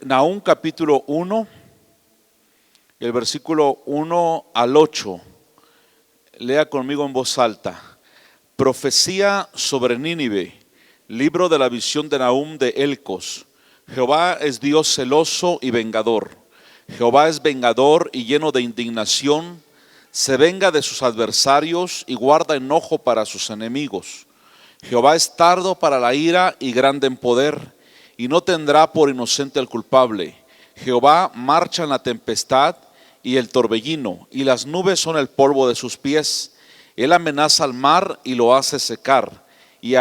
Nahum capítulo 1, el versículo 1 al 8. Lea conmigo en voz alta. Profecía sobre Nínive, libro de la visión de Nahum de Elcos. Jehová es Dios celoso y vengador. Jehová es vengador y lleno de indignación. Se venga de sus adversarios y guarda enojo para sus enemigos. Jehová es tardo para la ira y grande en poder, y no tendrá por inocente al culpable. Jehová marcha en la tempestad y el torbellino, y las nubes son el polvo de sus pies. Él amenaza al mar y lo hace secar, y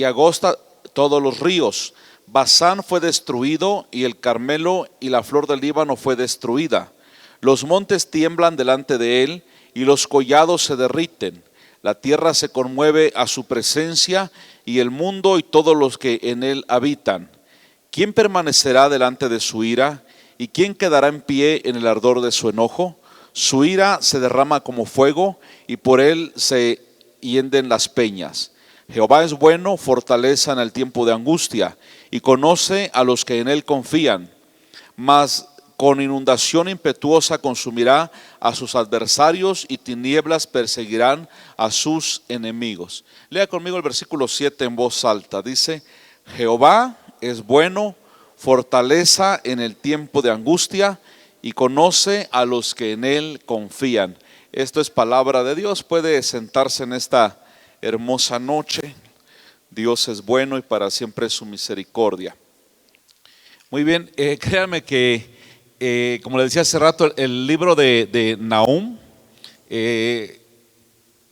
agosta todos los ríos. Basán fue destruido, y el Carmelo y la flor del Líbano fue destruida. Los montes tiemblan delante de él, y los collados se derriten. La tierra se conmueve a su presencia, y el mundo y todos los que en él habitan. ¿Quién permanecerá delante de su ira? ¿Y quién quedará en pie en el ardor de su enojo? Su ira se derrama como fuego, y por él se hienden las peñas. Jehová es bueno, fortaleza en el tiempo de angustia, y conoce a los que en él confían. Mas con inundación impetuosa consumirá a sus adversarios, y tinieblas perseguirán a sus enemigos. Lea conmigo el versículo 7 en voz alta. Dice: Jehová es bueno, fortaleza en el tiempo de angustia, y conoce a los que en él confían. Esto es palabra de Dios. Puede sentarse en esta hermosa noche. Dios es bueno y para siempre es su misericordia. Muy bien, créanme que como le decía hace rato, el libro de Nahum,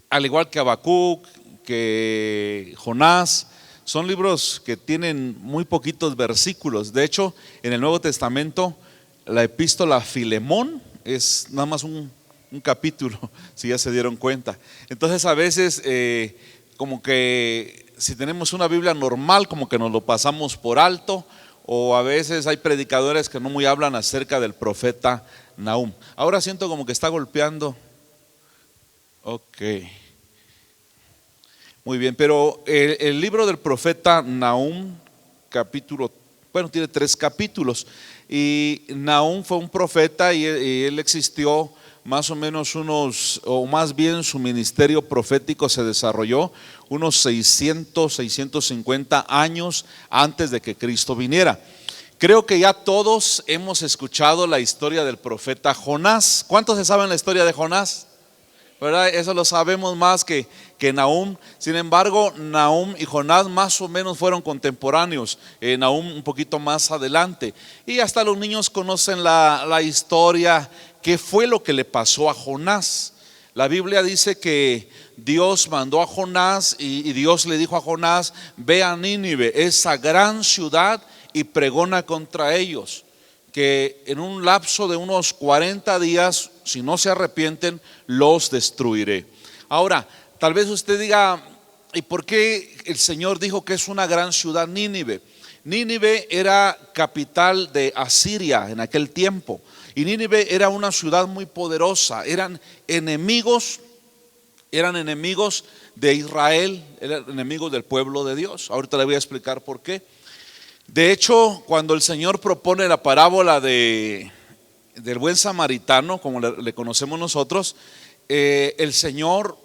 al igual que Habacuc, que Jonás, son libros que tienen muy poquitos versículos. De hecho, en el Nuevo Testamento, la epístola a Filemón es nada más un capítulo, si ya se dieron cuenta. Entonces a veces como que si tenemos una Biblia normal, como que nos lo pasamos por alto, o a veces hay predicadores que no muy hablan acerca del profeta Nahum. Ahora siento como que está golpeando. Ok. Muy bien, pero el libro del profeta Nahum, tiene 3 capítulos. Y Nahum fue un profeta y él existió más o menos o más bien su ministerio profético se desarrolló unos 650 años antes de que Cristo viniera. Creo que ya todos hemos escuchado la historia del profeta Jonás. ¿Cuántos se saben la historia de Jonás? ¿Verdad? Eso lo sabemos más que Nahum. Sin embargo, Nahum y Jonás más o menos fueron contemporáneos. Nahum un poquito más adelante. Y hasta los niños conocen la historia. ¿Qué fue lo que le pasó a Jonás? La Biblia dice que Dios mandó a Jonás y Dios le dijo a Jonás: ve a Nínive, esa gran ciudad, y pregona contra ellos, que en un lapso de unos 40 días, si no se arrepienten, los destruiré. Ahora, tal vez usted diga: ¿y por qué el Señor dijo que es una gran ciudad Nínive? Nínive era capital de Asiria en aquel tiempo, y Nínive era una ciudad muy poderosa. Eran enemigos de Israel, eran enemigos del pueblo de Dios. Ahorita le voy a explicar por qué. De hecho, cuando el Señor propone la parábola del buen samaritano, como le conocemos nosotros, el Señor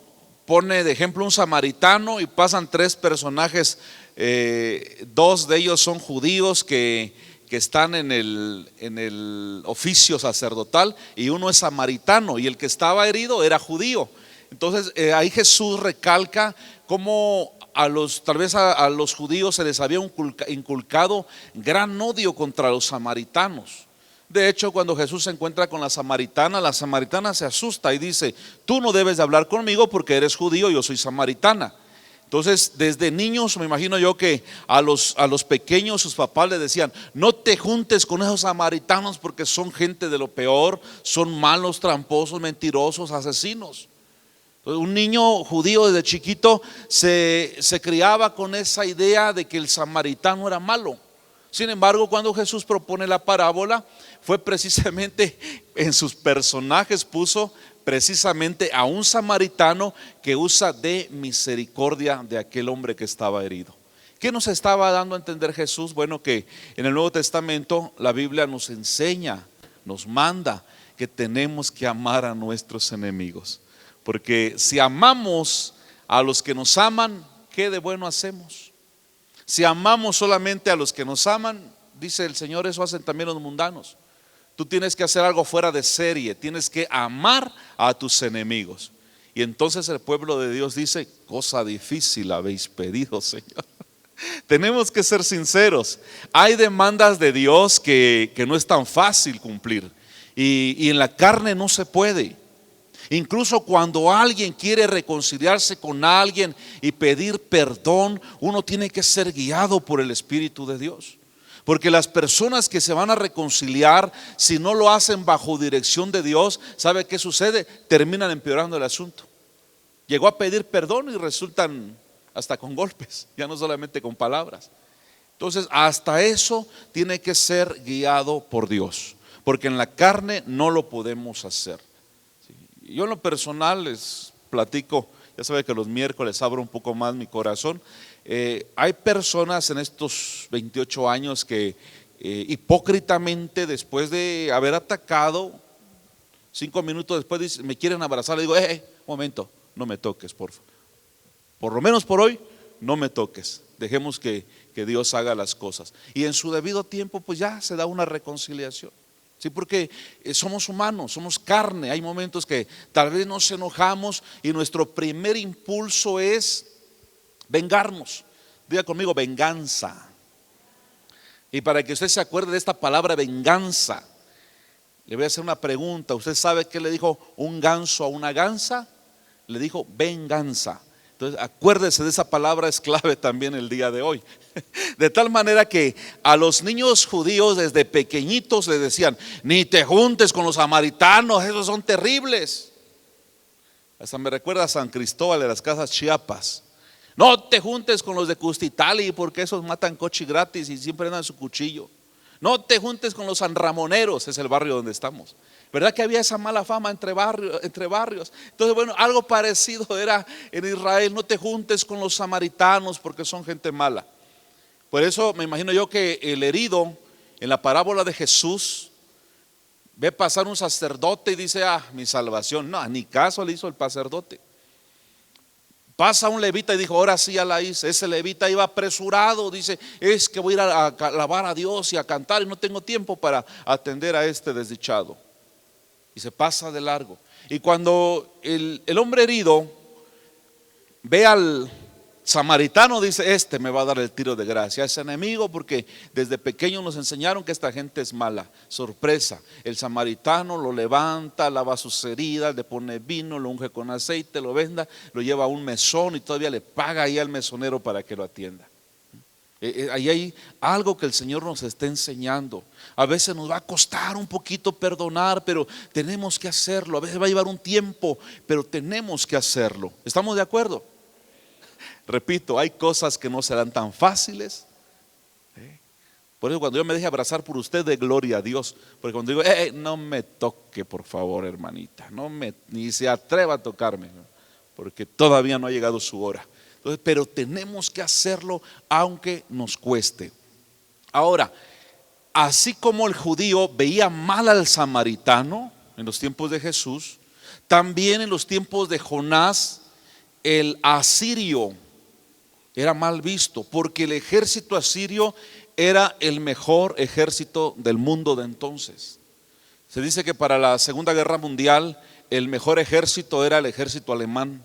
pone de ejemplo un samaritano y pasan 3 personajes. 2 de ellos son judíos que están en el oficio sacerdotal, y uno es samaritano, y el que estaba herido era judío. Entonces ahí Jesús recalca cómo tal vez a los judíos se les había inculcado gran odio contra los samaritanos. De hecho, cuando Jesús se encuentra con la samaritana se asusta y dice: tú no debes de hablar conmigo porque eres judío, yo soy samaritana. Entonces, desde niños me imagino yo que a los pequeños sus papás les decían: no te juntes con esos samaritanos porque son gente de lo peor, son malos, tramposos, mentirosos, asesinos. Entonces, un niño judío desde chiquito se criaba con esa idea de que el samaritano era malo. Sin embargo, cuando Jesús propone la parábola, fue precisamente en sus personajes puso precisamente a un samaritano que usa de misericordia de aquel hombre que estaba herido. ¿Qué nos estaba dando a entender Jesús? Bueno, que en el Nuevo Testamento la Biblia nos enseña, nos manda que tenemos que amar a nuestros enemigos. Porque si amamos a los que nos aman, ¿qué de bueno hacemos? Si amamos solamente a los que nos aman, dice el Señor, eso hacen también los mundanos. Tú tienes que hacer algo fuera de serie, tienes que amar a tus enemigos. Y entonces el pueblo de Dios dice, cosa difícil habéis pedido, Señor. Tenemos que ser sinceros. Hay demandas de Dios que no es tan fácil cumplir. Y en la carne no se puede. Incluso cuando alguien quiere reconciliarse con alguien y pedir perdón, uno tiene que ser guiado por el Espíritu de Dios. Porque las personas que se van a reconciliar, si no lo hacen bajo dirección de Dios, ¿sabe qué sucede? Terminan empeorando el asunto. Llegó a pedir perdón y resultan hasta con golpes, ya no solamente con palabras. Entonces, hasta eso tiene que ser guiado por Dios, porque en la carne no lo podemos hacer. Yo en lo personal les platico, ya sabe que los miércoles abro un poco más mi corazón. Hay personas en estos 28 años que hipócritamente, después de haber atacado, 5 minutos después dicen, me quieren abrazar. Le digo, un momento, no me toques, por favor. Por lo menos por hoy, no me toques. Dejemos que Dios haga las cosas. Y en su debido tiempo, pues ya se da una reconciliación. Sí, porque somos humanos, somos carne. Hay momentos que tal vez nos enojamos y nuestro primer impulso es vengarnos. Diga conmigo, venganza. Y para que usted se acuerde de esta palabra venganza, le voy a hacer una pregunta. ¿Usted sabe qué le dijo un ganso a una gansa? Le dijo venganza. Entonces acuérdese de esa palabra, es clave también el día de hoy. De tal manera que a los niños judíos desde pequeñitos les decían, ni te juntes con los samaritanos, esos son terribles. Hasta me recuerda a San Cristóbal de las Casas Chiapas. No te juntes con los de Custitali, porque esos matan cochi gratis y siempre andan su cuchillo. No te juntes con los sanramoneros, es el barrio donde estamos. ¿Verdad que había esa mala fama entre barrios? Entonces, bueno, algo parecido era en Israel. No te juntes con los samaritanos porque son gente mala. Por eso me imagino yo que el herido en la parábola de Jesús ve pasar un sacerdote y dice, mi salvación. No, ni caso le hizo el sacerdote. Pasa un levita y dijo, ahora sí ya la hice. Ese levita iba apresurado, dice, es que voy a ir a alabar a Dios y a cantar y no tengo tiempo para atender a este desdichado. Y se pasa de largo. Y cuando el hombre herido ve al samaritano, dice, este me va a dar el tiro de gracia. Es enemigo porque desde pequeño nos enseñaron que esta gente es mala. Sorpresa, el samaritano lo levanta, lava sus heridas, le pone vino, lo unge con aceite, lo venda, lo lleva a un mesón y todavía le paga ahí al mesonero para que lo atienda. Ahí hay algo que el Señor nos está enseñando. A veces nos va a costar un poquito perdonar, pero tenemos que hacerlo. A veces va a llevar un tiempo, pero tenemos que hacerlo. ¿Estamos de acuerdo? Repito, hay cosas que no serán tan fáciles. Por eso cuando yo me deje abrazar por usted, de gloria a Dios. Porque cuando digo, no me toque por favor, hermanita, ni se atreva a tocarme, porque todavía no ha llegado su hora. Entonces, pero tenemos que hacerlo aunque nos cueste. Ahora, así como el judío veía mal al samaritano en los tiempos de Jesús, también en los tiempos de Jonás, el asirio era mal visto, porque el ejército asirio era el mejor ejército del mundo de entonces. Se dice que para la Segunda Guerra Mundial el mejor ejército era el ejército alemán.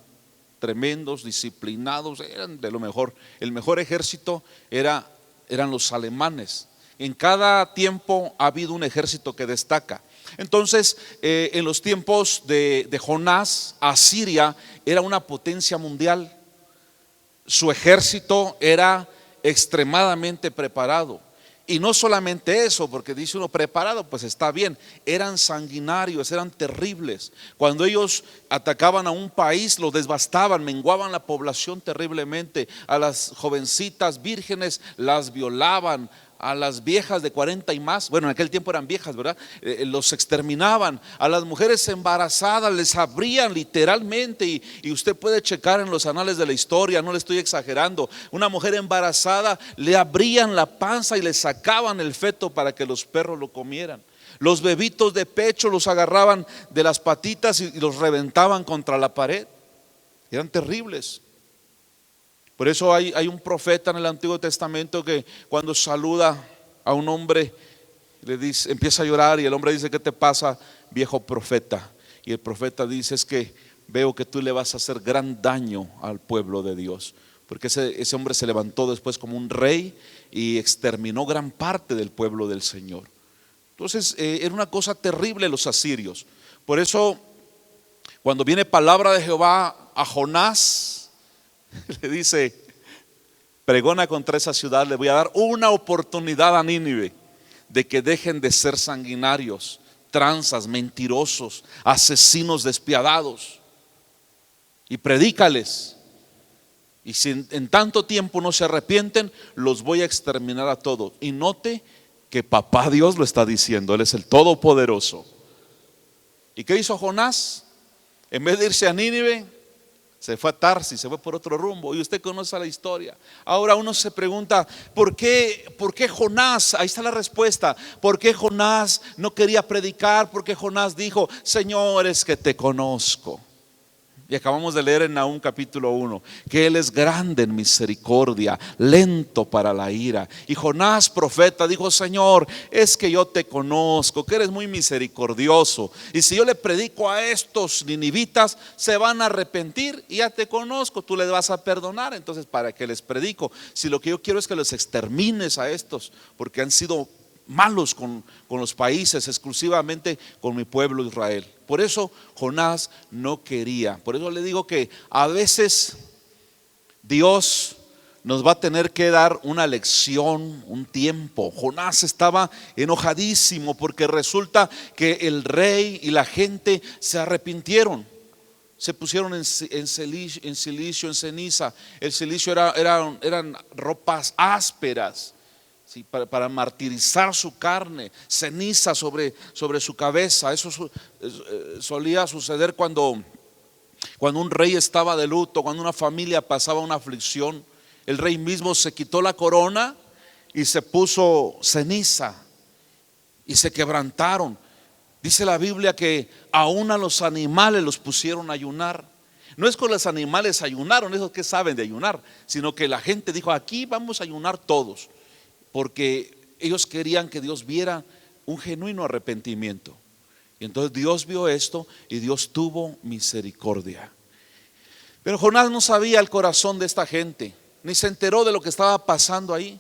Tremendos, disciplinados, eran de lo mejor. El mejor ejército eran los alemanes. En cada tiempo ha habido un ejército que destaca. Entonces, en los tiempos de Jonás, Asiria era una potencia mundial. Su ejército era extremadamente preparado. Y no solamente eso, porque dice uno preparado, pues está bien. Eran sanguinarios, eran terribles. Cuando ellos atacaban a un país, lo devastaban, menguaban la población terriblemente. A las jovencitas vírgenes las violaban, a las viejas de 40 y más, bueno, en aquel tiempo eran viejas, ¿verdad? Los exterminaban. A las mujeres embarazadas les abrían literalmente, y usted puede checar en los anales de la historia, no le estoy exagerando. Una mujer embarazada le abrían la panza y le sacaban el feto para que los perros lo comieran. Los bebitos de pecho los agarraban de las patitas y los reventaban contra la pared. Eran terribles. Por eso hay un profeta en el Antiguo Testamento que cuando saluda a un hombre, le dice, empieza a llorar, y el hombre dice: ¿qué te pasa, viejo profeta? Y el profeta dice: es que veo que tú le vas a hacer gran daño al pueblo de Dios. Porque ese hombre se levantó después como un rey y exterminó gran parte del pueblo del Señor. Entonces era una cosa terrible los asirios. Por eso cuando viene palabra de Jehová a Jonás, le dice: pregona contra esa ciudad, le voy a dar una oportunidad a Nínive de que dejen de ser sanguinarios, tranzas, mentirosos, asesinos despiadados, y predícales. Y si en tanto tiempo no se arrepienten, los voy a exterminar a todos. Y note que papá Dios lo está diciendo, Él es el Todopoderoso. ¿Y qué hizo Jonás? En vez de irse a Nínive, se fue a Tarsis, se fue por otro rumbo. Y usted conoce la historia. Ahora uno se pregunta: ¿por qué Jonás? Ahí está la respuesta. ¿Por qué Jonás no quería predicar? ¿Por qué Jonás dijo: Señor, es que te conozco? Y acabamos de leer en Nahum capítulo 1 que Él es grande en misericordia, lento para la ira. Y Jonás, profeta, dijo: Señor, es que yo te conozco, que eres muy misericordioso, y si yo le predico a estos ninivitas, se van a arrepentir, y ya te conozco, tú les vas a perdonar. Entonces, ¿para qué les predico? Si lo que yo quiero es que los extermines a estos, porque han sido malos con los países, exclusivamente con mi pueblo Israel. Por eso Jonás no quería. Por eso le digo que a veces Dios nos va a tener que dar una lección, un tiempo. Jonás estaba enojadísimo porque resulta que el rey y la gente se arrepintieron. Se pusieron en silicio, en ceniza. El silicio eran ropas ásperas, ¿sí? Para martirizar su carne, ceniza sobre su cabeza. Eso solía suceder cuando un rey estaba de luto, cuando una familia pasaba una aflicción. El rey mismo se quitó la corona y se puso ceniza, y se quebrantaron. Dice la Biblia que aún a los animales los pusieron a ayunar. No es que los animales ayunaron, esos que saben de ayunar, sino que la gente dijo: aquí vamos a ayunar todos, porque ellos querían que Dios viera un genuino arrepentimiento. Y entonces Dios vio esto y Dios tuvo misericordia. Pero Jonás no sabía el corazón de esta gente, ni se enteró de lo que estaba pasando ahí.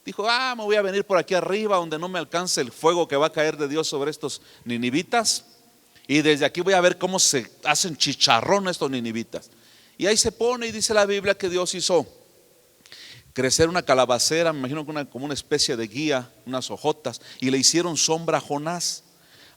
Dijo: me voy a venir por aquí arriba donde no me alcance el fuego que va a caer de Dios sobre estos ninivitas, y desde aquí voy a ver cómo se hacen chicharrón estos ninivitas. Y ahí se pone, y dice la Biblia que Dios hizo crecer una calabacera, me imagino como una especie de guía, unas hojotas, y le hicieron sombra a Jonás.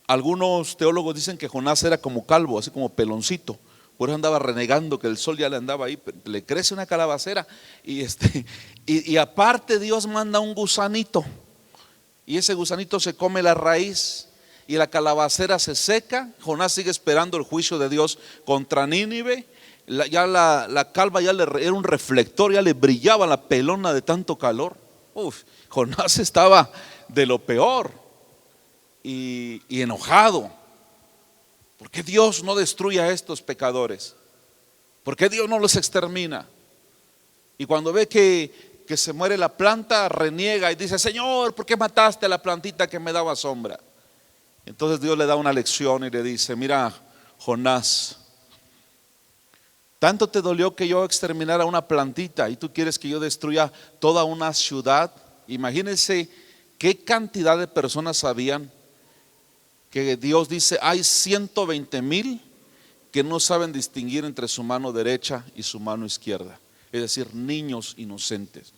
Algunos teólogos dicen que Jonás era como calvo, así como peloncito, por eso andaba renegando que el sol ya le andaba ahí. Le crece una calabacera, y aparte Dios manda un gusanito, y ese gusanito se come la raíz, y la calabacera se seca. Jonás sigue esperando el juicio de Dios contra Nínive. La calva ya era un reflector, ya le brillaba la pelona de tanto calor. Jonás estaba de lo peor y enojado. ¿Por qué Dios no destruye a estos pecadores? ¿Por qué Dios no los extermina? Y cuando ve que se muere la planta, reniega y dice: Señor, ¿por qué mataste a la plantita que me daba sombra? Entonces Dios le da una lección y le dice: mira, Jonás, tanto te dolió que yo exterminara una plantita, y tú quieres que yo destruya toda una ciudad. Imagínense qué cantidad de personas sabían que Dios dice: hay 120,000 que no saben distinguir entre su mano derecha y su mano izquierda, es decir, niños inocentes.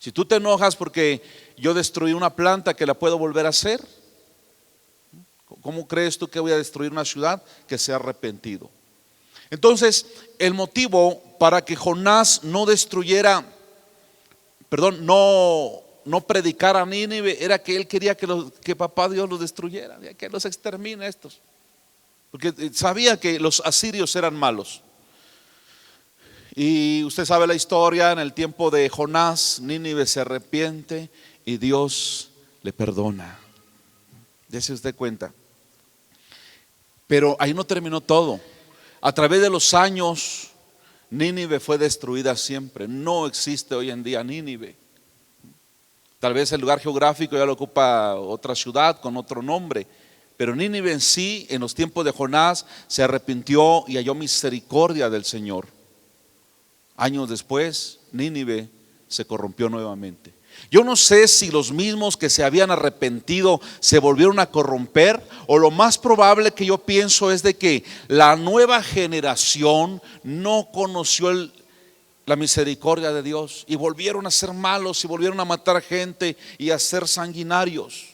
Si tú te enojas porque yo destruí una planta, que la puedo volver a hacer, ¿cómo crees tú que voy a destruir una ciudad que se ha arrepentido? Entonces, el motivo para que Jonás no no predicara a Nínive era que él quería que papá Dios los destruyera, que los extermine estos, porque sabía que los asirios eran malos. Y usted sabe la historia, en el tiempo de Jonás, Nínive se arrepiente y Dios le perdona. Dése usted cuenta. Pero ahí no terminó todo. A través de los años, Nínive fue destruida siempre. No existe hoy en día Nínive. Tal vez el lugar geográfico ya lo ocupa otra ciudad con otro nombre, pero Nínive en sí, en los tiempos de Jonás, se arrepintió y halló misericordia del Señor. Años después, Nínive se corrompió nuevamente. Yo no sé si los mismos que se habían arrepentido se volvieron a corromper, o lo más probable que yo pienso es de que la nueva generación no conoció la misericordia de Dios y volvieron a ser malos y volvieron a matar gente y a ser sanguinarios.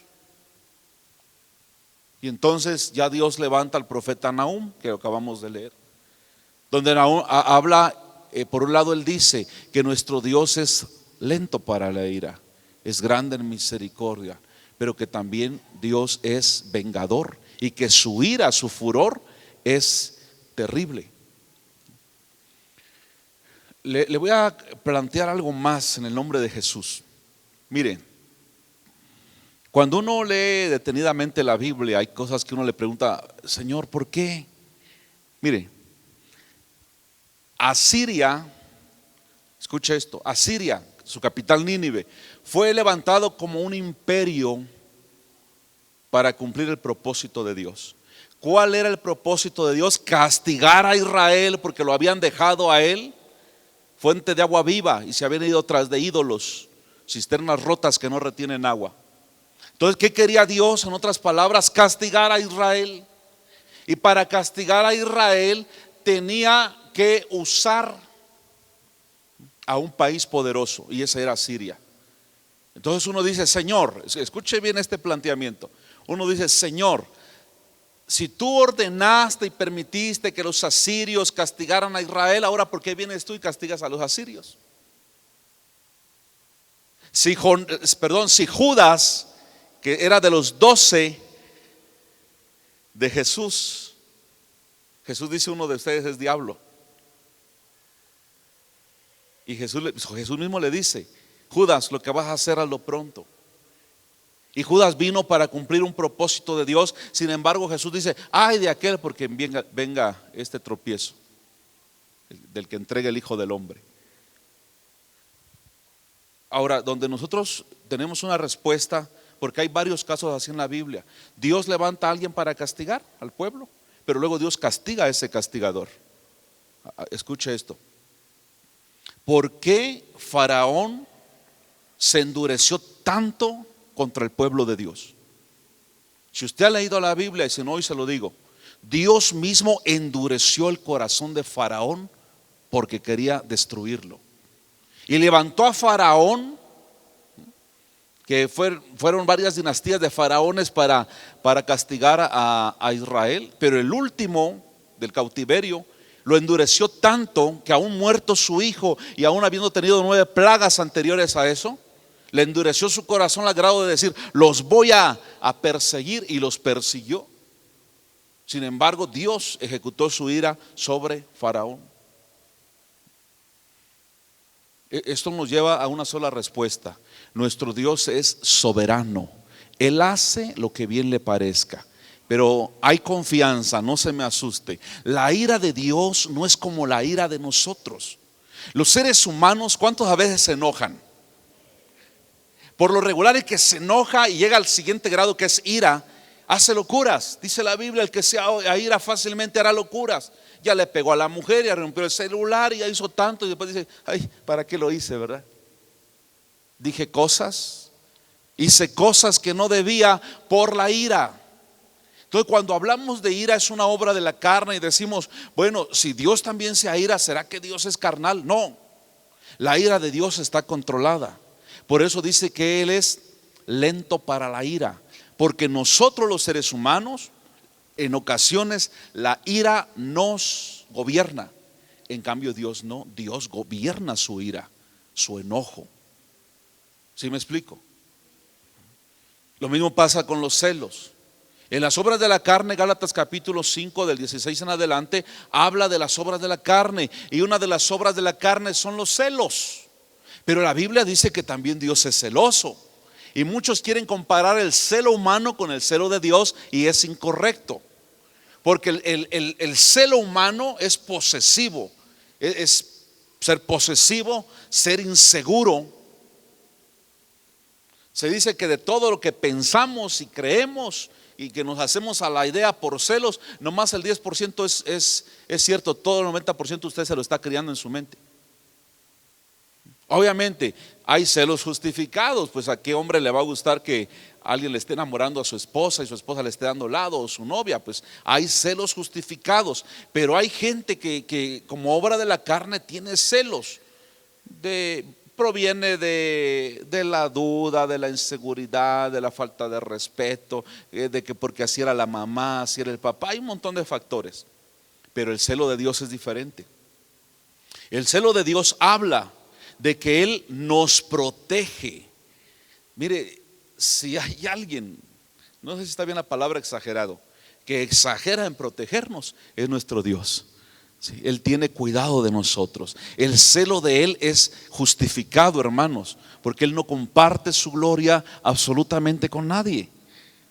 Y entonces ya Dios levanta al profeta Nahum, que acabamos de leer, donde Nahum habla, por un lado él dice que nuestro Dios es lento para la ira, es grande en misericordia, pero que también Dios es vengador y que su ira, su furor es terrible. Le voy a plantear algo más en el nombre de Jesús. Miren, cuando uno lee detenidamente la Biblia, hay cosas que uno le pregunta: Señor, ¿por qué? Mire, Asiria, escucha esto, Asiria, su capital Nínive, fue levantado como un imperio para cumplir el propósito de Dios. ¿Cuál era el propósito de Dios? Castigar a Israel porque lo habían dejado a él, fuente de agua viva, y se habían ido tras de ídolos, cisternas rotas que no retienen agua. Entonces, ¿qué quería Dios? En otras palabras, castigar a Israel. Y para castigar a Israel tenía que usar a un país poderoso, y ese era Siria. Entonces uno dice: Señor, escuche bien este planteamiento. Uno dice: Señor, si tú ordenaste y permitiste que los asirios castigaran a Israel, ahora ¿por qué vienes tú y castigas a los asirios? Si Judas, que era de los 12 de Jesús dice: uno de ustedes es diablo. Y Jesús mismo le dice: Judas, lo que vas a hacer, hazlo pronto. Y Judas vino para cumplir un propósito de Dios. Sin embargo, Jesús dice: ay de aquel porque venga este tropiezo, del que entregue el Hijo del Hombre. Ahora, donde nosotros tenemos una respuesta, porque hay varios casos así en la Biblia. Dios levanta a alguien para castigar al pueblo, pero luego Dios castiga a ese castigador. Escuche esto. ¿Por qué Faraón se endureció tanto contra el pueblo de Dios? Si usted ha leído la Biblia, y si no, hoy se lo digo, Dios mismo endureció el corazón de Faraón porque quería destruirlo. Y levantó a Faraón, que fueron varias dinastías de faraones para castigar a Israel, pero el último del cautiverio lo endureció tanto que aún muerto su hijo y aún habiendo tenido 9 plagas anteriores a eso, le endureció su corazón al grado de decir: los voy a perseguir, y los persiguió. Sin embargo, Dios ejecutó su ira sobre Faraón. Esto nos lleva a una sola respuesta: nuestro Dios es soberano, Él hace lo que bien le parezca. Pero hay confianza, no se me asuste. La ira de Dios no es como la ira de nosotros. Los seres humanos, ¿cuántos a veces se enojan? Por lo regular, el que se enoja y llega al siguiente grado, que es ira, hace locuras. Dice la Biblia: el que se aira fácilmente hará locuras. Ya le pegó a la mujer, ya rompió el celular, y ya hizo tanto, y después dice: ay, ¿para qué lo hice, verdad? Hice cosas que no debía por la ira. Entonces, cuando hablamos de ira, es una obra de la carne y decimos: bueno, si Dios también se aira, ¿será que Dios es carnal? No, la ira de Dios está controlada. Por eso dice que Él es lento para la ira, porque nosotros los seres humanos, en ocasiones la ira nos gobierna. En cambio Dios no, Dios gobierna su ira, su enojo. ¿Sí me explico? Lo mismo pasa con los celos. En las obras de la carne, Gálatas capítulo 5 del 16 en adelante, habla de las obras de la carne. Y una de las obras de la carne son los celos. Pero la Biblia dice que también Dios es celoso. Y muchos quieren comparar el celo humano con el celo de Dios, y es incorrecto. Porque el celo humano es posesivo. Es ser posesivo, ser inseguro. Se dice que de todo lo que pensamos y creemos y que nos hacemos a la idea por celos, nomás el 10% es cierto, todo el 90% usted se lo está criando en su mente. Obviamente hay celos justificados, pues a qué hombre le va a gustar que alguien le esté enamorando a su esposa y su esposa le esté dando lado, o su novia, pues hay celos justificados. Pero hay gente que como obra de la carne tiene celos, proviene de la duda, de la inseguridad, de la falta de respeto, de que porque así era la mamá, así era el papá, hay un montón de factores. Pero el celo de Dios es diferente. El celo de Dios habla de que Él nos protege. Mire, si hay alguien, no sé si está bien la palabra exagerado, que exagera en protegernos, es nuestro Dios. Sí, Él tiene cuidado de nosotros. El celo de Él es justificado, hermanos, porque Él no comparte su gloria absolutamente con nadie.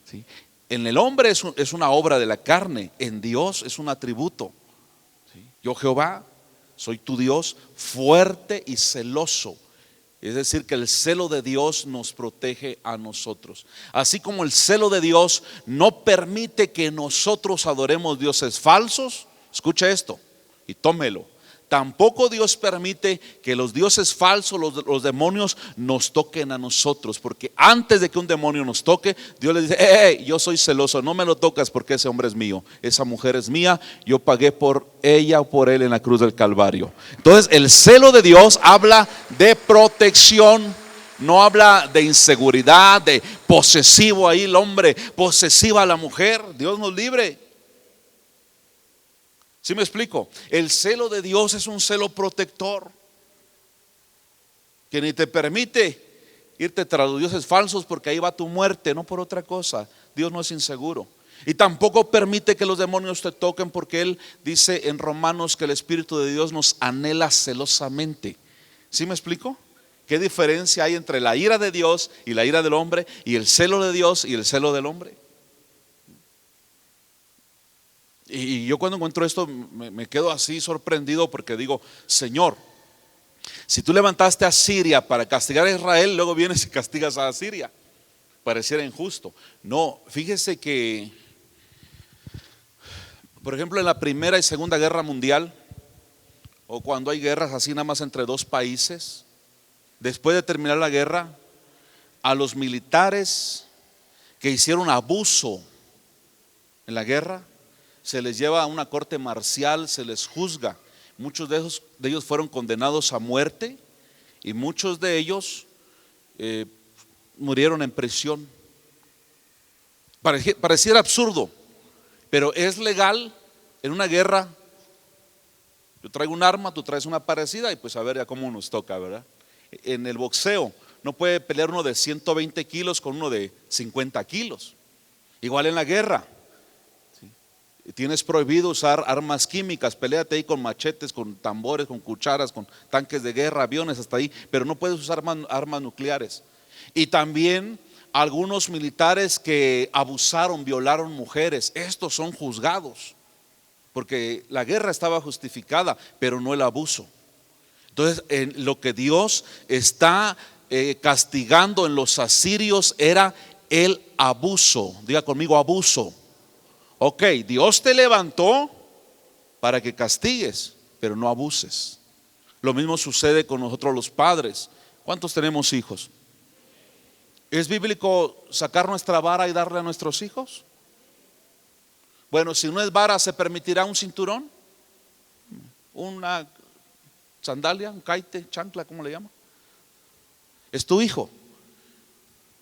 ¿Sí? En el hombre es una obra de la carne, en Dios es un atributo. ¿Sí? Yo, Jehová, soy tu Dios fuerte y celoso. Es decir, que el celo de Dios nos protege a nosotros. Así como el celo de Dios no permite que nosotros adoremos dioses falsos. Escucha esto y tómelo. Tampoco Dios permite que los dioses falsos, los demonios nos toquen a nosotros. Porque antes de que un demonio nos toque, Dios le dice: yo soy celoso, no me lo tocas porque ese hombre es mío, esa mujer es mía, yo pagué por ella o por él en la cruz del Calvario. Entonces el celo de Dios habla de protección, no habla de inseguridad, de posesivo ahí el hombre, posesiva a la mujer. Dios nos libre. ¿Sí me explico? El celo de Dios es un celo protector que ni te permite irte tras los dioses falsos, porque ahí va tu muerte, no por otra cosa. Dios no es inseguro. Y tampoco permite que los demonios te toquen, porque Él dice en Romanos que el Espíritu de Dios nos anhela celosamente. ¿Sí me explico? ¿Qué diferencia hay entre la ira de Dios y la ira del hombre, y el celo de Dios y el celo del hombre? Y yo cuando encuentro esto me quedo así sorprendido, porque digo: Señor, si tú levantaste a Siria para castigar a Israel, luego vienes y castigas a Siria. Pareciera injusto. No, fíjese que, por ejemplo, en la Primera y Segunda Guerra Mundial, o cuando hay guerras así nada más entre dos países, después de terminar la guerra, a los militares que hicieron abuso en la guerra, se les lleva a una corte marcial, se les juzga. Muchos de ellos fueron condenados a muerte, y muchos de ellos murieron en prisión. Pareciera absurdo, pero es legal en una guerra. Yo traigo un arma, tú traes una parecida, y pues a ver ya cómo nos toca, ¿verdad? En el boxeo no puede pelear uno de 120 kilos con uno de 50 kilos. Igual en la guerra. Tienes prohibido usar armas químicas, peléate ahí con machetes, con tambores, con cucharas, con tanques de guerra, aviones, hasta ahí, pero no puedes usar armas nucleares. Y también algunos militares que abusaron, violaron mujeres, estos son juzgados, porque la guerra estaba justificada, pero no el abuso. Entonces, lo que Dios está castigando en los asirios era el abuso. Diga conmigo: abuso. Ok, Dios te levantó para que castigues, pero no abuses. Lo mismo sucede con nosotros los padres. ¿Cuántos tenemos hijos? ¿Es bíblico sacar nuestra vara y darle a nuestros hijos? Bueno, si no es vara, ¿se permitirá un cinturón? ¿Una sandalia? ¿Un caite? ¿Chancla? ¿Cómo le llama? Es tu hijo.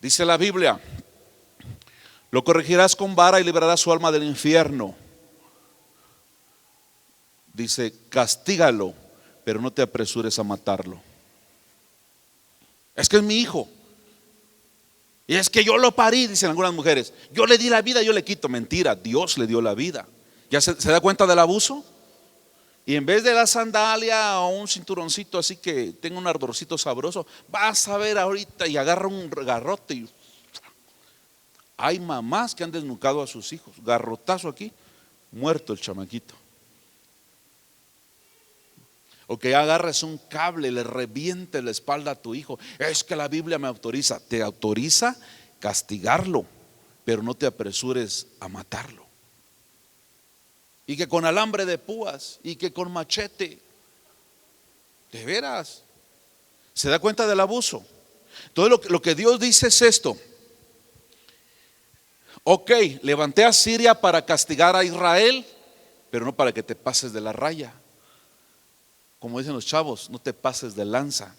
Dice la Biblia: lo corregirás con vara y librarás su alma del infierno. Dice: castígalo, pero no te apresures a matarlo. Es que es mi hijo. Y es que yo lo parí, dicen algunas mujeres. Yo le di la vida, yo le quito. Mentira, Dios le dio la vida. ¿Ya se da cuenta del abuso? Y en vez de la sandalia o un cinturoncito así que tenga un ardorcito sabroso, vas a ver ahorita y agarra un garrote. Y hay mamás que han desnucado a sus hijos. Garrotazo aquí, muerto el chamaquito. O que agarres un cable y le reviente la espalda a tu hijo. Es que la Biblia me autoriza. Te autoriza castigarlo, pero no te apresures a matarlo. Y que con alambre de púas y que con machete. De veras. ¿Se da cuenta del abuso? Entonces lo que Dios dice es esto. Ok, levanté a Siria para castigar a Israel, pero no para que te pases de la raya. Como dicen los chavos, no te pases de lanza.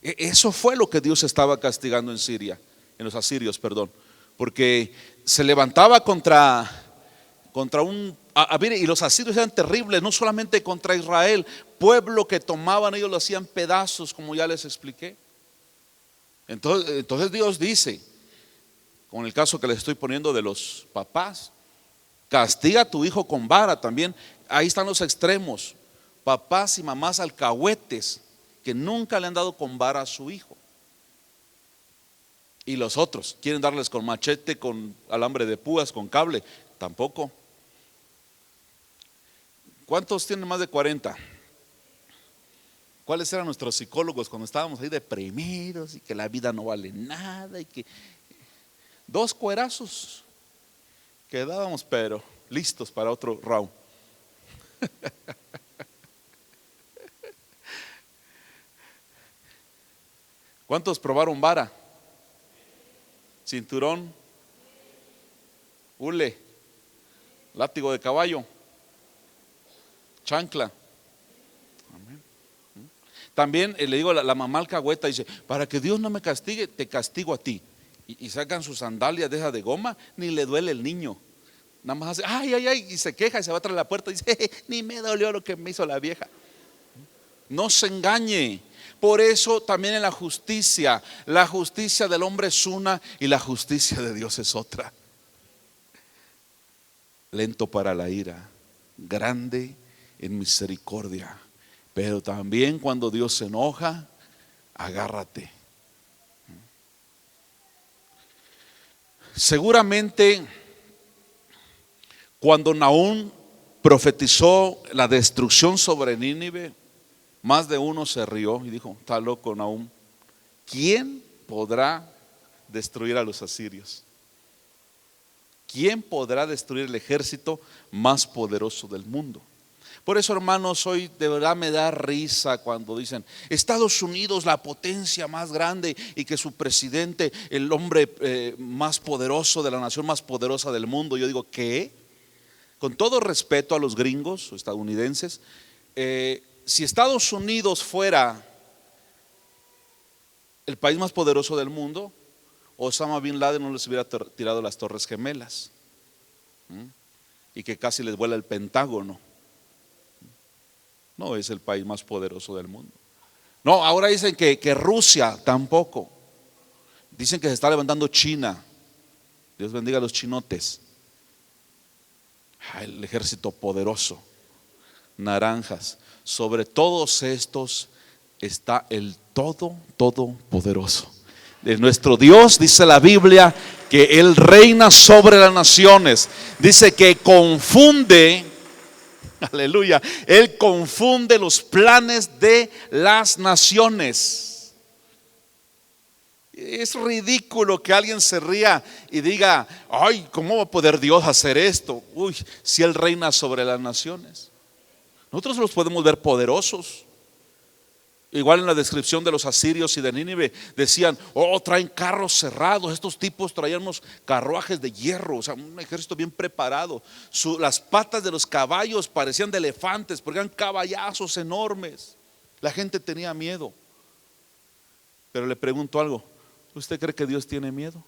Eso fue lo que Dios estaba castigando en Siria, en los asirios, perdón. Porque se levantaba contra un... mire, y los asirios eran terribles, no solamente contra Israel. Pueblo que tomaban, ellos lo hacían pedazos, como ya les expliqué. Entonces Dios dice, con el caso que les estoy poniendo de los papás, castiga a tu hijo con vara también. Ahí están los extremos. Papás y mamás alcahuetes que nunca le han dado con vara a su hijo. Y los otros quieren darles con machete, con alambre de púas, con cable. Tampoco. ¿Cuántos tienen más de 40? ¿Cuáles eran nuestros psicólogos cuando estábamos ahí deprimidos y que la vida no vale nada y que 2 cuerazos quedábamos, pero listos para otro round? ¿Cuántos probaron vara? Cinturón, hule, látigo de caballo, chancla. Amén. También le digo a la mamá alcahueta, dice, para que Dios no me castigue, te castigo a ti. Y sacan sus sandalias de esa de goma, ni le duele el niño. Nada más hace, ay, ay, ay, y se queja y se va tras la puerta y dice, ni me dolió lo que me hizo la vieja. No se engañe. Por eso también en la justicia del hombre es una y la justicia de Dios es otra. Lento para la ira, grande en misericordia. Pero también cuando Dios se enoja, agárrate. Seguramente cuando Nahum profetizó la destrucción sobre Nínive, más de uno se rió y dijo, está loco Nahum, ¿quién podrá destruir a los asirios? ¿Quién podrá destruir el ejército más poderoso del mundo? Por eso, hermanos, hoy de verdad me da risa cuando dicen Estados Unidos, la potencia más grande, y que su presidente, el hombre más poderoso de la nación más poderosa del mundo. Yo digo, ¿qué? Con todo respeto a los gringos o estadounidenses, si Estados Unidos fuera el país más poderoso del mundo, Osama Bin Laden no les hubiera tirado las Torres Gemelas y que casi les vuela el Pentágono. No es el país más poderoso del mundo. No, ahora dicen que Rusia tampoco. Dicen que se está levantando China. Dios bendiga a los chinotes. El ejército poderoso, naranjas. Sobre todos estos está el todopoderoso. De nuestro Dios, dice la Biblia, que Él reina sobre las naciones. Dice que confunde, aleluya, Él confunde los planes de las naciones. Es ridículo que alguien se ría y diga, ay, ¿cómo va a poder Dios hacer esto? Uy, si Él reina sobre las naciones. Nosotros los podemos ver poderosos. Igual en la descripción de los asirios y de Nínive decían, oh, traen carros cerrados. Estos tipos traían unos carruajes de hierro, o sea, un ejército bien preparado. Las patas de los caballos parecían de elefantes, porque eran caballazos enormes. La gente tenía miedo. Pero le pregunto algo, ¿usted cree que Dios tiene miedo?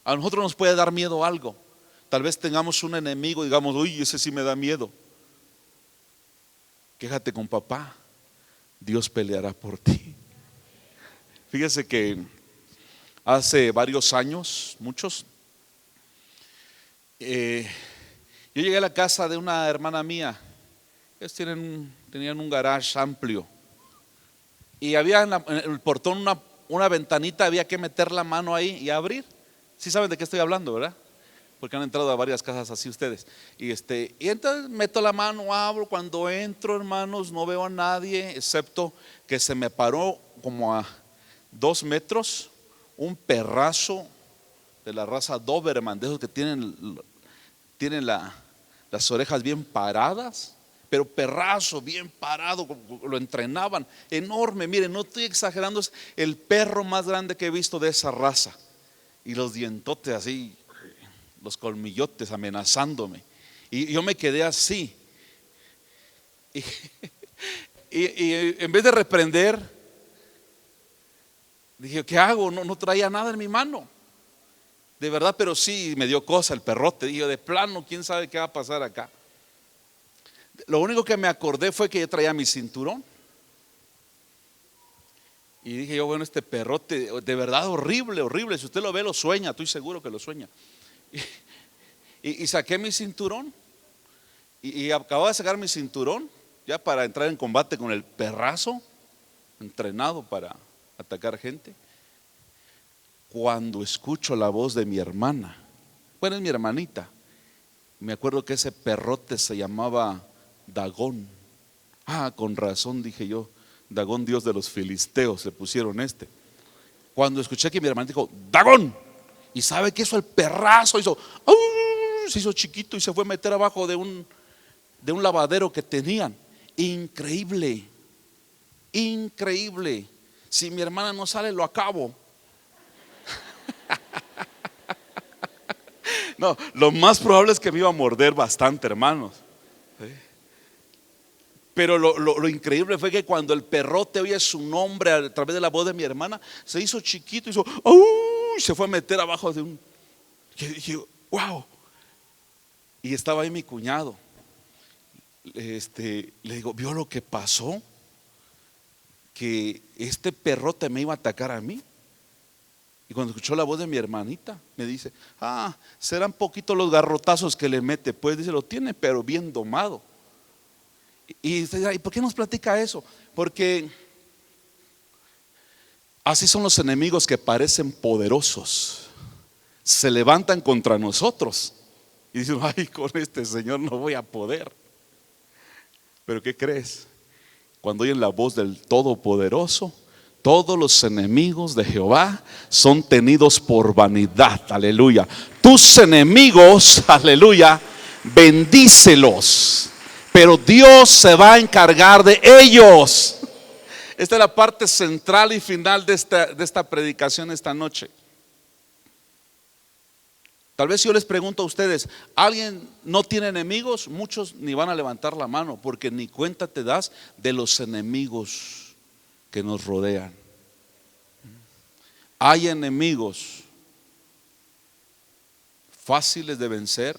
A nosotros nos puede dar miedo algo. Tal vez tengamos un enemigo y digamos, uy, ese sí me da miedo. Quéjate con papá, Dios peleará por ti. Fíjese que hace varios años, muchos. Yo llegué a la casa de una hermana mía. Ellos tenían un garage amplio y había en el portón una ventanita, había que meter la mano ahí y abrir. Sí saben de qué estoy hablando, ¿verdad? Porque han entrado a varias casas así ustedes. Y entonces meto la mano, abro. Cuando entro, hermanos, no veo a nadie, excepto que se me paró como a 2 metros un perrazo de la raza Doberman, de esos que tienen las orejas bien paradas, pero perrazo bien parado, lo entrenaban, enorme. Miren, no estoy exagerando, es el perro más grande que he visto de esa raza. Y los dientotes así, los colmillotes amenazándome. Y yo me quedé así. Y en vez de reprender, dije, ¿qué hago? No traía nada en mi mano. De verdad, pero sí me dio cosa el perrote. Dije, de plano, quién sabe qué va a pasar acá. Lo único que me acordé fue que yo traía mi cinturón. Y dije yo, bueno, este perrote, de verdad horrible, horrible. Si usted lo ve, lo sueña, estoy seguro que lo sueña. Y saqué mi cinturón. Y acababa de sacar mi cinturón, ya para entrar en combate con el perrazo, entrenado para atacar gente. Cuando escucho la voz de mi hermana, bueno, es mi hermanita. Me acuerdo que ese perrote se llamaba Dagón. Con razón, dije yo, Dagón, dios de los filisteos, le pusieron este. Cuando escuché que mi hermana dijo, Dagón, y sabe que eso, el perrazo hizo, se hizo chiquito y se fue a meter abajo de un lavadero que tenían. Increíble, increíble. Si mi hermana no sale, lo acabo. No, lo más probable es que me iba a morder bastante, hermanos. Pero lo increíble fue que cuando el perrote oye su nombre a través de la voz de mi hermana, se hizo chiquito, hizo se fue a meter abajo de un. Y dije, wow. Y estaba ahí mi cuñado. Le digo, ¿vio lo que pasó? Que este perrote me iba a atacar a mí. Y cuando escuchó la voz de mi hermanita, me dice, serán poquitos los garrotazos que le mete. Pues dice, lo tiene pero bien domado. Y usted dirá, ¿y por qué nos platica eso? Porque así son los enemigos que parecen poderosos. Se levantan contra nosotros y dicen, ay, con este señor no voy a poder. Pero ¿qué crees? Cuando oyen la voz del Todopoderoso, todos los enemigos de Jehová son tenidos por vanidad. Aleluya. Tus enemigos, aleluya, bendícelos, pero Dios se va a encargar de ellos. Esta es la parte central y final de esta predicación esta noche. Tal vez yo les pregunto a ustedes, ¿alguien no tiene enemigos? Muchos ni van a levantar la mano, porque ni cuenta te das de los enemigos que nos rodean. Hay enemigos fáciles de vencer.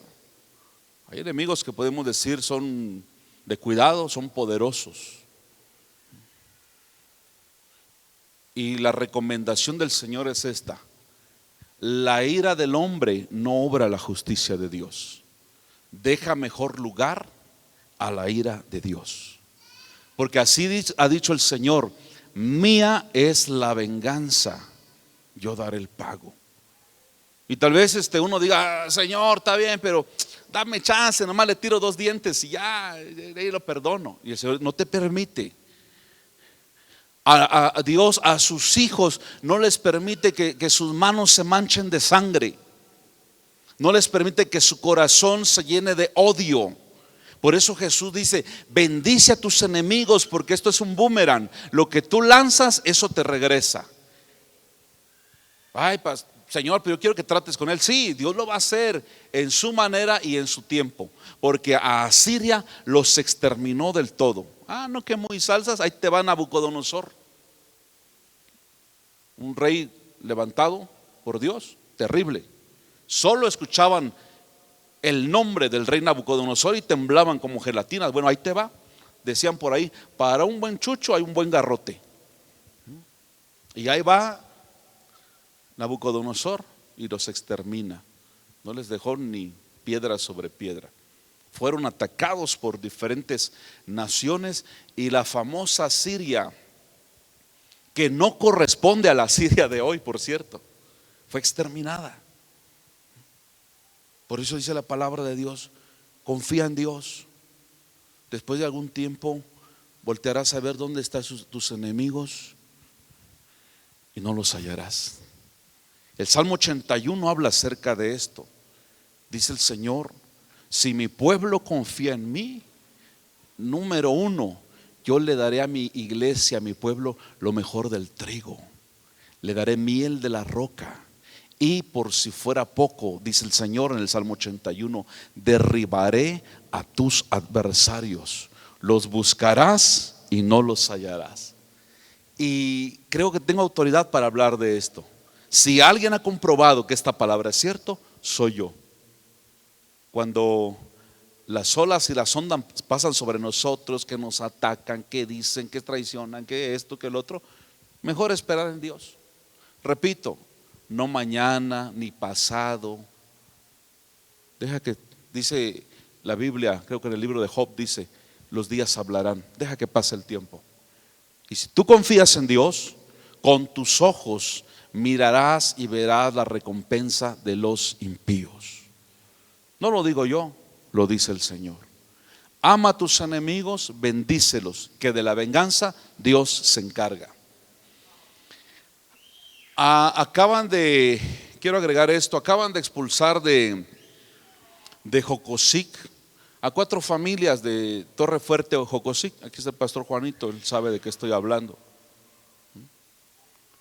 Hay enemigos que podemos decir son de cuidado, son poderosos. Y la recomendación del Señor es esta: la ira del hombre no obra la justicia de Dios. Deja mejor lugar a la ira de Dios. Porque así ha dicho el Señor: mía es la venganza, yo daré el pago. Y tal vez uno diga, Señor, está bien, pero dame chance, nomás le tiro 2 dientes y ya, ahí lo perdono. Y el Señor no te permite. A Dios, a sus hijos, no les permite que sus manos se manchen de sangre. No les permite que su corazón se llene de odio. Por eso Jesús dice, bendice a tus enemigos, porque esto es un boomerang. Lo que tú lanzas, eso te regresa. Ay, Señor, pero yo quiero que trates con él. Sí, Dios lo va a hacer en su manera y en su tiempo, porque a Asiria los exterminó del todo. No que muy salsas, ahí te va Nabucodonosor, un rey levantado por Dios, terrible. Solo escuchaban el nombre del rey Nabucodonosor y temblaban como gelatinas. Bueno, ahí te va, decían por ahí, para un buen chucho hay un buen garrote. Y ahí va Nabucodonosor y los extermina. No les dejó ni piedra sobre piedra. Fueron atacados por diferentes naciones y la famosa Siria, que no corresponde a la Siria de hoy, por cierto, fue exterminada. Por eso dice la palabra de Dios: confía en Dios. Después de algún tiempo voltearás a ver dónde están tus enemigos y no los hallarás. El Salmo 81 habla acerca de esto. Dice el Señor: si mi pueblo confía en mí, número uno, yo le daré a mi iglesia, a mi pueblo, lo mejor del trigo. Le daré miel de la roca. Y por si fuera poco, dice el Señor en el Salmo 81, derribaré a tus adversarios. Los buscarás y no los hallarás. Y creo que tengo autoridad para hablar de esto. Si alguien ha comprobado que esta palabra es cierto, soy yo. Cuando las olas y las ondas pasan sobre nosotros, que nos atacan, que dicen, que traicionan, que esto, que el otro, mejor esperar en Dios. Repito, no mañana ni pasado. Deja que, dice la Biblia, creo que en el libro de Job dice, los días hablarán. Deja que pase el tiempo. Y si tú confías en Dios, con tus ojos mirarás y verás la recompensa de los impíos. No lo digo yo, lo dice el Señor. Ama a tus enemigos, bendícelos, que de la venganza Dios se encarga. Quiero agregar esto, acaban de expulsar de Jocosic a 4 familias de Torre Fuerte o Jocosic. Aquí está el pastor Juanito, él sabe de qué estoy hablando.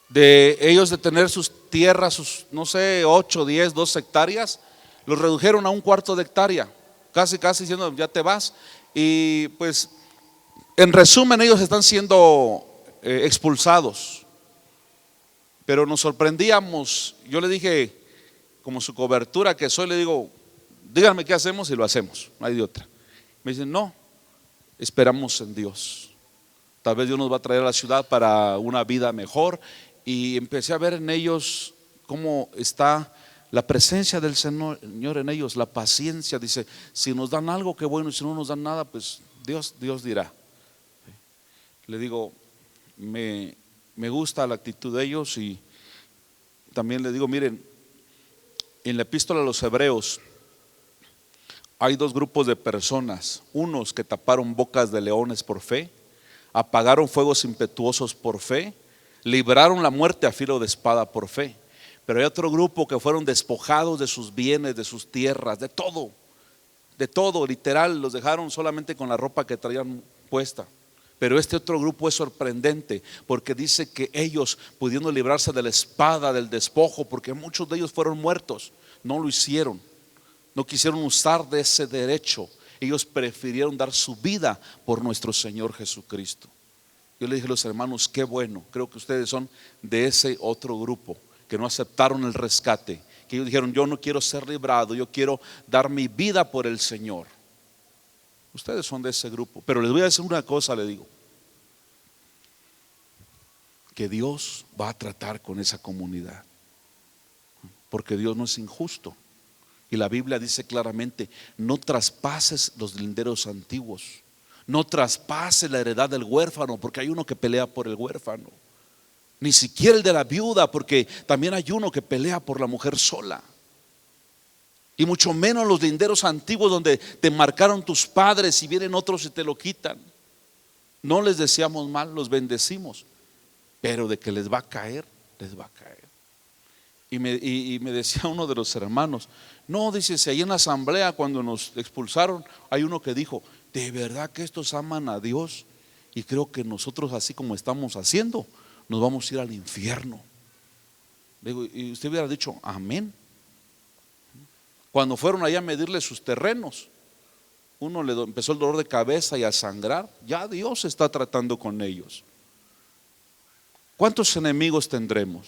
De ellos de tener sus tierras, sus, no sé, 8, 10, 2 hectáreas, los redujeron a 1/4 de hectárea, casi diciendo ya te vas. Y pues en resumen, ellos están siendo expulsados. Pero nos sorprendíamos. Yo le dije, como su cobertura que soy, le digo, díganme qué hacemos y lo hacemos, no hay de otra. Me dicen, no, esperamos en Dios. Tal vez Dios nos va a traer a la ciudad para una vida mejor. Y empecé a ver en ellos cómo está la presencia del Señor en ellos, la paciencia. Dice, si nos dan algo, qué bueno, y si no nos dan nada, pues Dios dirá. Le digo, me gusta la actitud de ellos. Y también le digo, miren, en la epístola a los Hebreos hay 2 grupos de personas: unos que taparon bocas de leones por fe, apagaron fuegos impetuosos por fe, libraron la muerte a filo de espada por fe. Pero hay otro grupo que fueron despojados de sus bienes, de sus tierras, de todo, literal, los dejaron solamente con la ropa que traían puesta. Pero este otro grupo es sorprendente, porque dice que ellos, pudiendo librarse de la espada, del despojo, porque muchos de ellos fueron muertos, no lo hicieron, no quisieron usar de ese derecho. Ellos prefirieron dar su vida por nuestro Señor Jesucristo. Yo le dije a los hermanos, qué bueno, creo que ustedes son de ese otro grupo que no aceptaron el rescate, que ellos dijeron, yo no quiero ser librado, yo quiero dar mi vida por el Señor. Ustedes son de ese grupo. Pero les voy a decir una cosa, le digo, que Dios va a tratar con esa comunidad, porque Dios no es injusto. Y la Biblia dice claramente, no traspases los linderos antiguos, no traspases la heredad del huérfano, porque hay uno que pelea por el huérfano. Ni siquiera el de la viuda, porque también hay uno que pelea por la mujer sola. Y mucho menos los linderos antiguos donde te marcaron tus padres y vienen otros y te lo quitan. No les deseamos mal, los bendecimos, pero de que les va a caer, les va a caer. Y me decía uno de los hermanos, no, dice, si ahí en la asamblea cuando nos expulsaron, hay uno que dijo, de verdad que estos aman a Dios, y creo que nosotros así como estamos haciendo, nos vamos a ir al infierno. Digo, y usted hubiera dicho amén. Cuando fueron allá a medirle sus terrenos, uno le empezó el dolor de cabeza y a sangrar. Ya Dios está tratando con ellos. ¿Cuántos enemigos tendremos?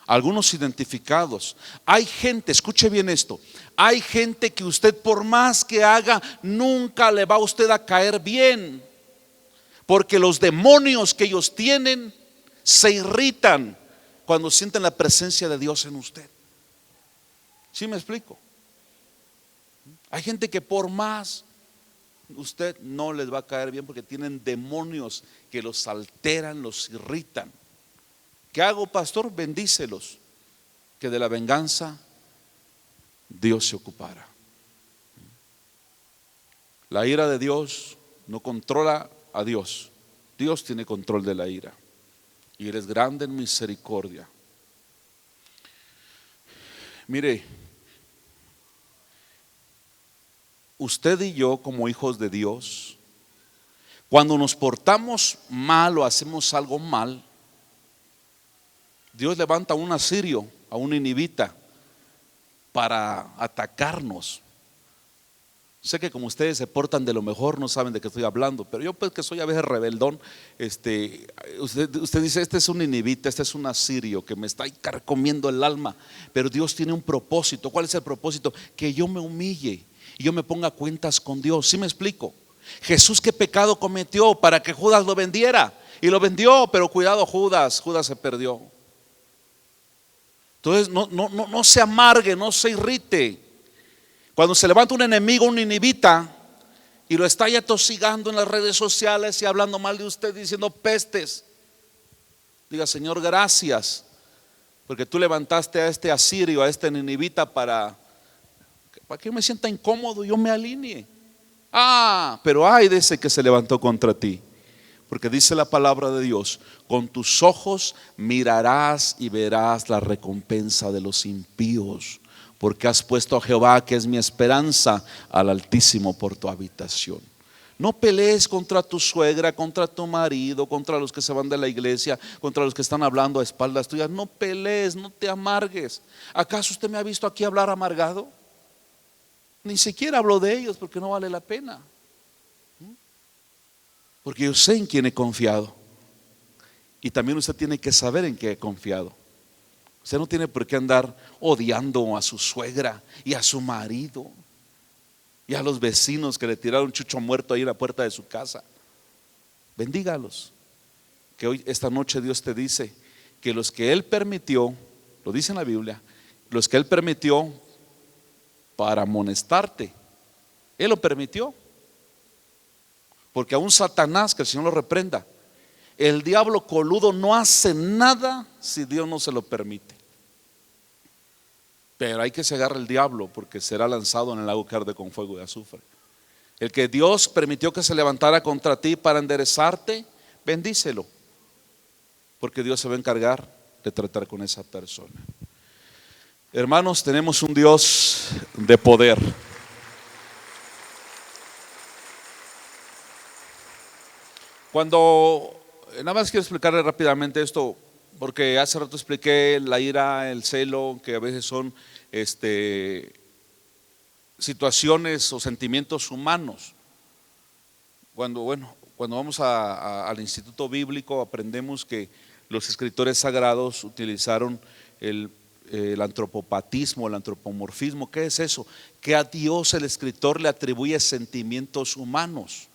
Algunos identificados. Hay gente, escuche bien esto, hay gente que usted por más que haga, nunca le va a usted a caer bien, porque los demonios que ellos tienen se irritan cuando sienten la presencia de Dios en usted. ¿Sí me explico? Hay gente que por más usted no les va a caer bien porque tienen demonios que los alteran, los irritan. ¿Qué hago, pastor? Bendícelos, que de la venganza Dios se ocupará. La ira de Dios no controla a Dios. Dios tiene control de la ira y Él es grande en misericordia. Mire, usted y yo como hijos de Dios, cuando nos portamos mal o hacemos algo mal, Dios levanta a un asirio, a un ninivita, para atacarnos. Sé que como ustedes se portan de lo mejor, no saben de qué estoy hablando, pero yo pues que soy a veces rebeldón, usted dice, este es un ninivita, este es un asirio que me está carcomiendo el alma, pero Dios tiene un propósito. ¿Cuál es el propósito? Que yo me humille y yo me ponga cuentas con Dios. ¿Sí me explico? Jesús, ¿qué pecado cometió para que Judas lo vendiera? Y lo vendió, pero cuidado, Judas se perdió. Entonces no se amargue, no se irrite. Cuando se levanta un enemigo, un ninivita, y lo está ya tosigando en las redes sociales y hablando mal de usted, diciendo pestes, diga: Señor, gracias, porque tú levantaste a este asirio, a este ninivita para que yo me sienta incómodo y yo me alinee. Pero ay de ese que se levantó contra ti. Porque dice la palabra de Dios: con tus ojos mirarás y verás la recompensa de los impíos, porque has puesto a Jehová, que es mi esperanza, al Altísimo por tu habitación. No pelees contra tu suegra, contra tu marido, contra los que se van de la iglesia, contra los que están hablando a espaldas tuyas. No pelees, no te amargues. ¿Acaso usted me ha visto aquí hablar amargado? Ni siquiera hablo de ellos porque no vale la pena. Porque yo sé en quién he confiado. Y también usted tiene que saber en qué he confiado. Usted no tiene por qué andar odiando a su suegra y a su marido y a los vecinos que le tiraron un chucho muerto ahí en la puerta de su casa. Bendígalos. Que hoy, esta noche, Dios te dice que los que Él permitió, lo dice en la Biblia, los que Él permitió para amonestarte, Él lo permitió. Porque aún Satanás, que el Señor lo reprenda, el diablo coludo no hace nada si Dios no se lo permite. Pero hay que cegar el diablo, porque será lanzado en el lago que arde con fuego y azufre. El que Dios permitió que se levantara contra ti para enderezarte, bendícelo, porque Dios se va a encargar de tratar con esa persona. Hermanos, tenemos un Dios de poder. Nada más quiero explicarle rápidamente esto, porque hace rato expliqué la ira, el celo, que a veces son situaciones o sentimientos humanos. Cuando vamos al instituto bíblico, aprendemos que los escritores sagrados utilizaron el antropopatismo, el antropomorfismo. ¿Qué es eso? Que a Dios el escritor le atribuye sentimientos humanos.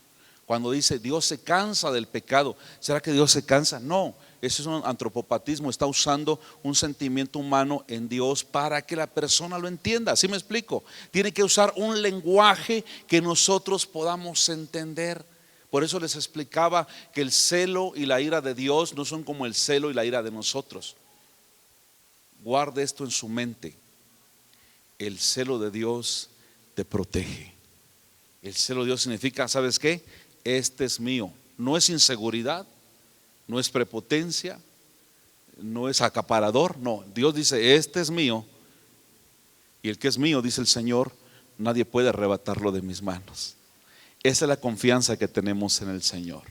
Cuando dice Dios se cansa del pecado, ¿será que Dios se cansa? No, eso es un antropopatismo. Está usando un sentimiento humano en Dios para que la persona lo entienda. ¿Sí me explico? Tiene que usar un lenguaje que nosotros podamos entender. Por eso les explicaba que el celo y la ira de Dios no son como el celo y la ira de nosotros. Guarde esto en su mente: el celo de Dios te protege. El celo de Dios significa, ¿sabes qué? Este es mío. No es inseguridad, no es prepotencia, no es acaparador. No, Dios dice: este es mío, y el que es mío, dice el Señor, nadie puede arrebatarlo de mis manos. Esa es la confianza que tenemos en el Señor.